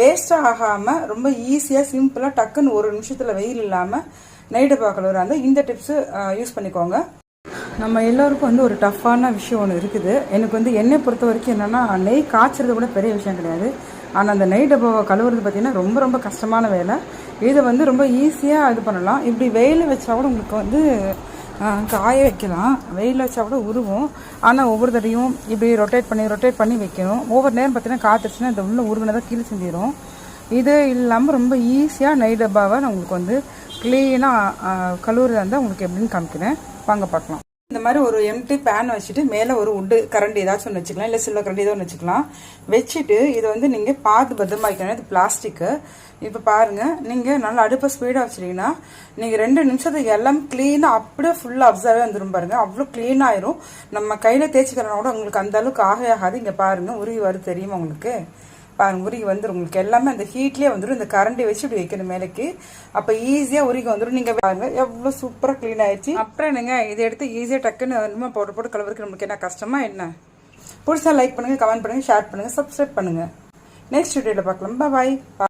வேஸ்ட்டாக ஆகாமல் ரொம்ப ஈஸியாக சிம்பிளாக டக்குன்னு ஒரு நிமிஷத்தில் வெயில் இல்லாமல் நைட் டப்பா கழுவுற அந்த இந்த டிப்ஸு யூஸ் பண்ணிக்கோங்க. நம்ம எல்லோருக்கும் வந்து ஒரு டஃப்பான விஷயம் ஒன்று இருக்குது. எனக்கு வந்து என்னை பொறுத்த வரைக்கும் என்னென்னா, நெய் காய்ச்சறது கூட பெரிய விஷயம் கிடையாது. ஆனால் அந்த நெய் டப்பாவை கழுவுறது பார்த்திங்கன்னா ரொம்ப ரொம்ப கஷ்டமான வேலை. இதை வந்து ரொம்ப ஈஸியாக இது பண்ணலாம். இப்படி வெயில் வச்சா கூட உங்களுக்கு வந்து காய வைக்கலாம். வெயில் வச்சா கூட உருவும். ஆனால் ஒவ்வொரு தடையும் இப்படி ரொட்டேட் பண்ணி வைக்கணும். ஒவ்வொரு நேரம் பார்த்திங்கன்னா காத்துச்சுன்னா இந்த உள்ள உருவினதாக கீழே சிந்திடும். இது இல்லாமல் ரொம்ப ஈஸியாக நெய் டப்பாவை நான் உங்களுக்கு வந்து க்ளீனாக கழுவுறதா இருந்தால் உங்களுக்கு எப்படின்னு காமிக்கிறேன், வாங்க பார்க்கலாம். இந்த மாதிரி ஒரு எம்டி பேன் வச்சுட்டு மேலே ஒரு உட்டு கரண்டி ஏதாச்சும் ஒன்று வச்சுக்கலாம், இல்லை சில்வர் கரண்டி ஏதோ ஒன்று வச்சுக்கலாம். வச்சுட்டு இதை வந்து நீங்கள் பார்த்து பத்திரமா வைக்கணும். இது பிளாஸ்டிக்கு. இப்போ பாருங்கள், நீங்கள் நல்லா அடுப்பை ஸ்பீடாக வச்சுட்டீங்கன்னா நீங்கள் 2 நிமிஷத்துக்கு எல்லாம் க்ளீனாக அப்படியே ஃபுல்லாக அப்சர்வே வந்துடும் பாருங்கள். அவ்வளோ க்ளீனாகிடும். நம்ம கையில் தேய்ச்சிக்கிறனா கூட உங்களுக்கு அந்த அளவுக்கு ஆகாது. இங்கே பாருங்கள், உருகி வருது தெரியுமா உங்களுக்கு? பாருங்க, உருகி வந்துடும். உங்களுக்கு எல்லாமே அந்த ஹீட்லேயே வந்துடும். இந்த கரண்டி வச்சு இப்படி வைக்கணும் மேலேக்கு. அப்போ ஈஸியாக உருகி வந்துடும். நீங்கள் பாருங்க எவ்வளோ சூப்பராக க்ளீன் ஆயிடுச்சு. அப்புறம் என்னங்க, இதை எடுத்து ஈஸியாக டக்குன்னு இன்னுமா போட்டு கழுவுறதுக்கு நம்மளுக்கு என்ன கஷ்டமா என்ன? பிடிச்சா லைக் பண்ணுங்கள், கமெண்ட் பண்ணுங்கள், ஷேர் பண்ணுங்கள், சப்ஸ்கிரைப் பண்ணுங்கள். நெக்ஸ்ட் வீடியோவில் பார்க்கலாம். பாய்.